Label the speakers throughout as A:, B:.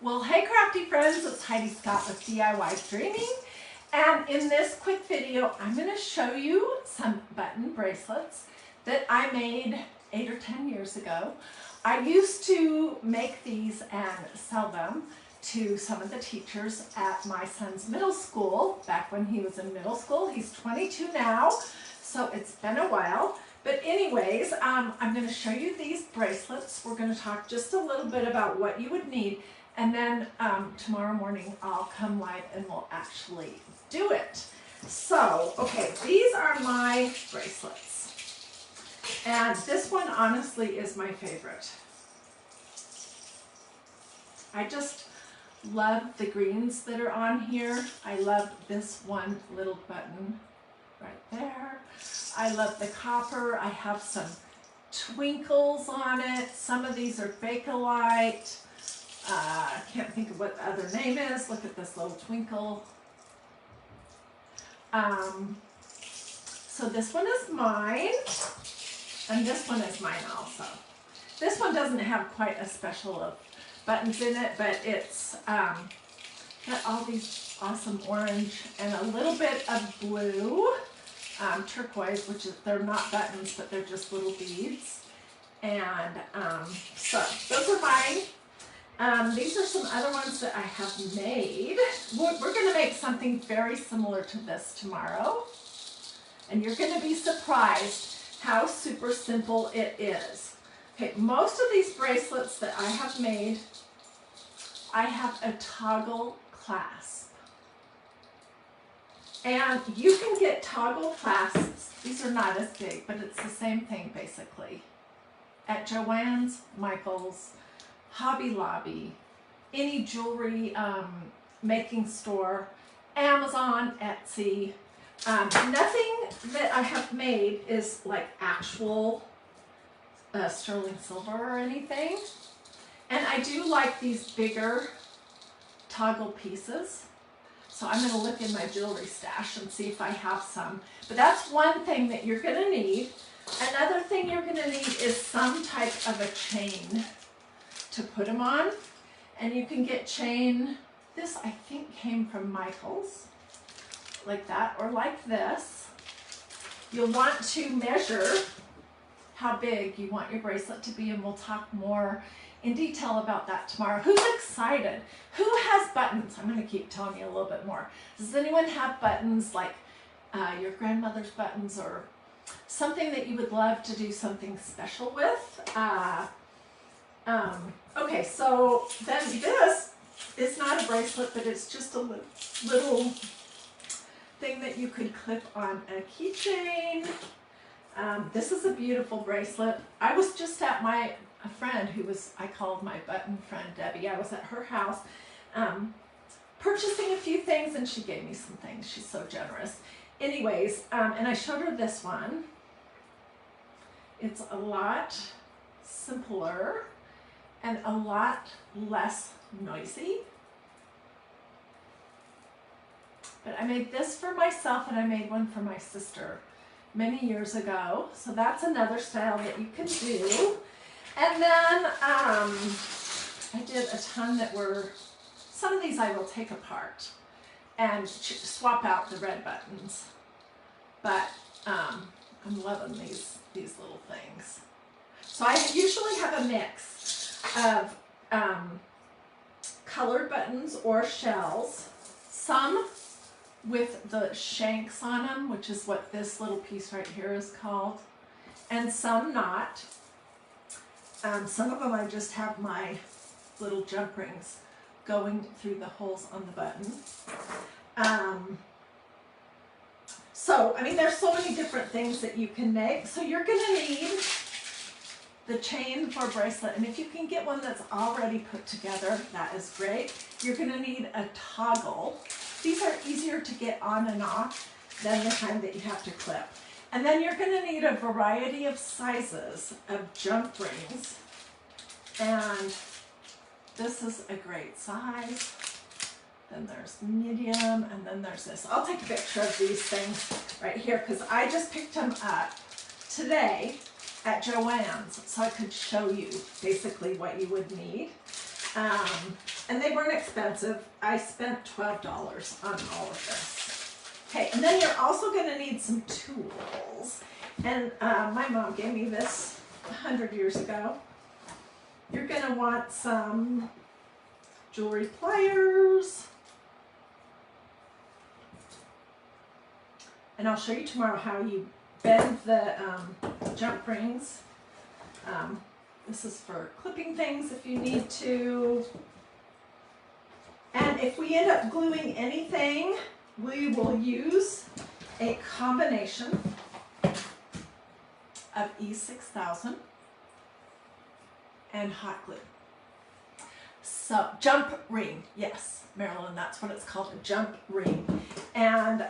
A: Well, hey crafty friends, it's Heidi Scott with DIY Dreaming, and in this quick video I'm going to show you some button bracelets that I made 8 or 10 years ago. I used to make these and sell them to some of the teachers at my son's middle school back when he was in middle school. He's 22 now, so it's been a while. But anyways, I'm going to show you these bracelets. We're going to talk just a little bit about what you would need. And then tomorrow morning I'll come live and we'll actually do it. So, okay, these are my bracelets. And this one honestly is my favorite. I just love the greens that are on here. I love this one little button right there. I love the copper. I have some twinkles on it. Some of these are Bakelite. I can't think of what the other name is. Look at this little twinkle. So this one is mine, and this one is mine also. This one doesn't have quite as special of buttons in it, but it's got all these awesome orange and a little bit of blue, turquoise, which is, they're not buttons, but they're just little beads. And so those are mine. These are some other ones that I have made. We're going to make something very similar to this tomorrow. And you're going to be surprised how super simple it is. Okay, most of these bracelets that I have made, I have a toggle clasp. And you can get toggle clasps. These are not as big, but it's the same thing basically. At Joann's, Michael's, Hobby Lobby, any jewelry making store, Amazon, Etsy. Nothing that I have made is like actual sterling silver or anything. And I do like these bigger toggle pieces. So I'm going to look in my jewelry stash and see if I have some. But that's one thing that you're going to need. Another thing you're going to need is some type of a chain to put them on. And you can get chain, this I think came from Michael's, like that, or like this. You'll want to measure how big you want your bracelet to be, and we'll talk more in detail about that tomorrow. Who's excited? Who has buttons? I'm going to keep telling you a little bit more. Does anyone have buttons like your grandmother's buttons, or something that you would love to do something special with? Okay, so then this is not a bracelet, but it's just a little thing that you could clip on a keychain. This is a beautiful bracelet. I was just at a friend who was, I called my button friend Debbie. I was at her house purchasing a few things, and she gave me some things. She's so generous. Anyways, and I showed her this one. It's a lot simpler and a lot less noisy. But I made this for myself, and I made one for my sister many years ago. So that's another style that you can do. And then I did a ton that were, some of these I will take apart and swap out the red buttons. But I'm loving these little things. So I usually have a mix of colored buttons or shells, some with the shanks on them, which is what this little piece right here is called, and some not. Some of them I just have my little jump rings going through the holes on the button. So, I mean, there's so many different things that you can make. So you're going to need the chain for a bracelet, and if you can get one that's already put together, that is great. You're going to need a toggle. These are easier to get on and off than the kind that you have to clip. And then you're going to need a variety of sizes of jump rings, and this is a great size. Then there's medium, and then there's this. I'll take a picture of these things right here because I just picked them up today at Joann's, so I could show you basically what you would need. And they weren't expensive. I spent $12 on all of this. Okay, and then you're also going to need some tools. And my mom gave me this 100 years ago. You're going to want some jewelry pliers. And I'll show you tomorrow how you bend the jump rings. This is for clipping things if you need to. And if we end up gluing anything, we will use a combination of E6000 and hot glue. So, jump ring, yes, Marilyn, that's what it's called, a jump ring. And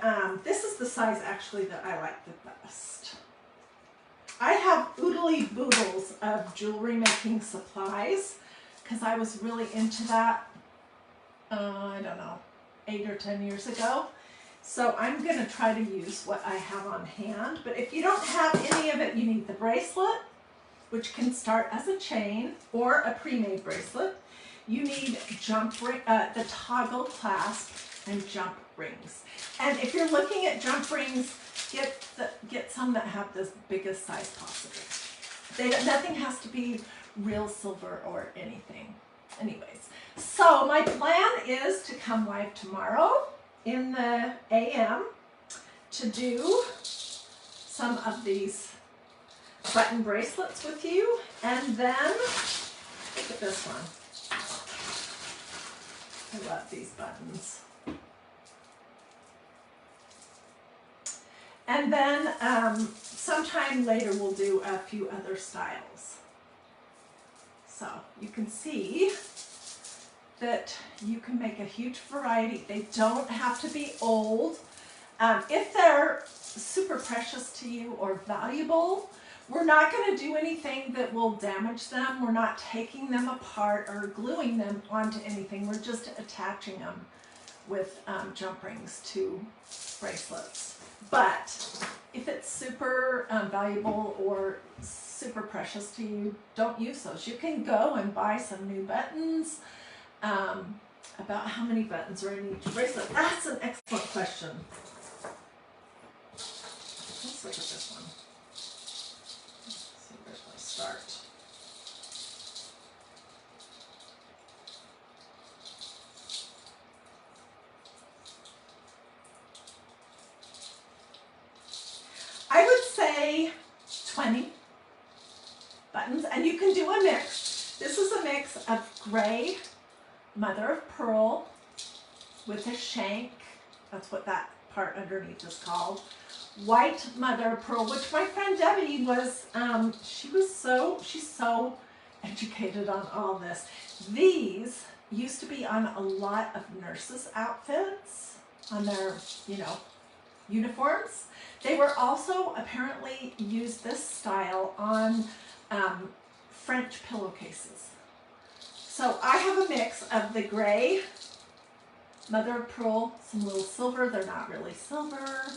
A: this is the size actually that I like the best. I have oodly boodles of jewelry making supplies because I was really into that, I don't know, 8 or 10 years ago. So I'm going to try to use what I have on hand. But if you don't have any of it, you need the bracelet, which can start as a chain or a pre-made bracelet. You need jump ring, the toggle clasp and jump rings. And if you're looking at jump rings, get some that have the biggest size possible. Nothing has to be real silver or anything. Anyways, so my plan is to come live tomorrow in the AM to do some of these button bracelets with you. And then, look at this one. I love these buttons. And then sometime later we'll do a few other styles. So you can see that you can make a huge variety. They don't have to be old. If they're super precious to you or valuable, we're not going to do anything that will damage them. We're not taking them apart or gluing them onto anything. We're just attaching them with jump rings to bracelets. But if it's super valuable or super precious to you, don't use those. You can go and buy some new buttons. About how many buttons are in each bracelet? That's an excellent question. Let's look at this one. Let's see, where's my start? I would say 20 buttons, and you can do a mix. This is a mix of gray mother of pearl with a shank. That's what that part underneath is called. White mother of pearl, which my friend Debbie was, she's so educated on all this. These used to be on a lot of nurses' outfits, on their, uniforms. They were also apparently used this style on French pillowcases. So I have a mix of the gray mother of pearl, some little silver, they're not really silver,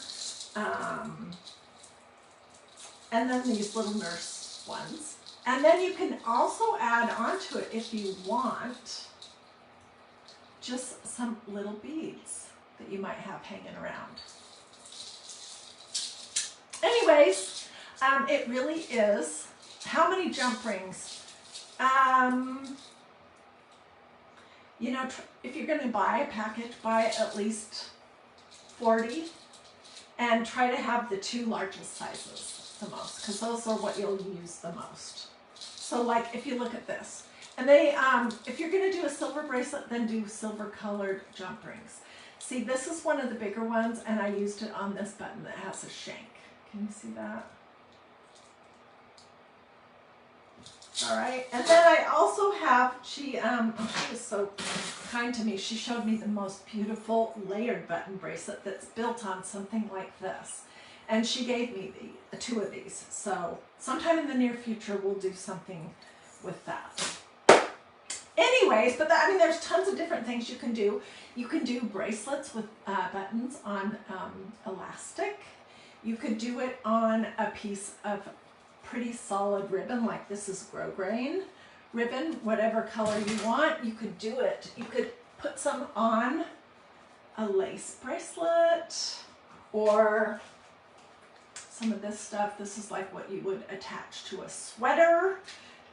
A: and then these little nurse ones. And then you can also add onto it, if you want, just some little beads that you might have hanging around. Anyways, it really is. How many jump rings? If you're going to buy a package, buy at least 40 and try to have the 2 largest sizes the most, because those are what you'll use the most. So like if you look at this, and they, if you're going to do a silver bracelet, then do silver colored jump rings. See, this is one of the bigger ones, and I used it on this button that has a shank. Can you see that? All right, and then I also have, she was so kind to me. She showed me the most beautiful layered button bracelet that's built on something like this. And she gave me 2 of these. So sometime in the near future, we'll do something with that. Anyways, but there's tons of different things you can do. You can do bracelets with buttons on elastic. You could do it on a piece of pretty solid ribbon, like this is grosgrain, ribbon, whatever color you want. You could do it. You could put some on a lace bracelet or some of this stuff. This is like what you would attach to a sweater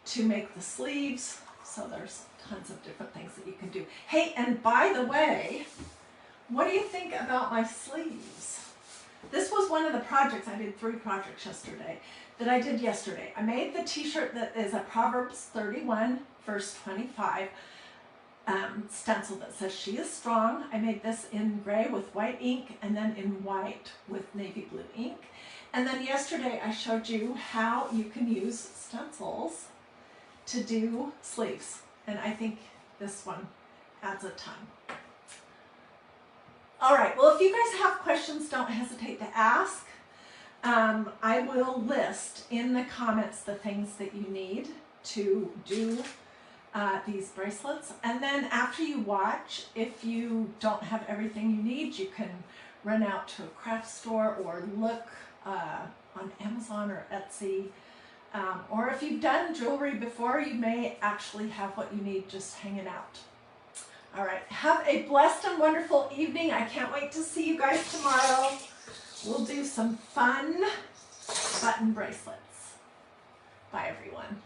A: to make the sleeves. So there's tons of different things that you can do. Hey, and by the way, what do you think about my sleeves? This was one of the projects. I did 3 projects yesterday that I did yesterday. I made the t-shirt that is a Proverbs 31 verse 25 stencil that says she is strong. I made this in gray with white ink and then in white with navy blue ink. And then yesterday I showed you how you can use stencils to do sleeves. And I think this one adds a ton. All right, well, if you guys have questions, don't hesitate to ask. I will list in the comments the things that you need to do these bracelets. And then after you watch, if you don't have everything you need, you can run out to a craft store or look on Amazon or Etsy. Or if you've done jewelry before, you may actually have what you need just hanging out. All right, have a blessed and wonderful evening. I can't wait to see you guys tomorrow. We'll do some fun button bracelets. Bye, everyone.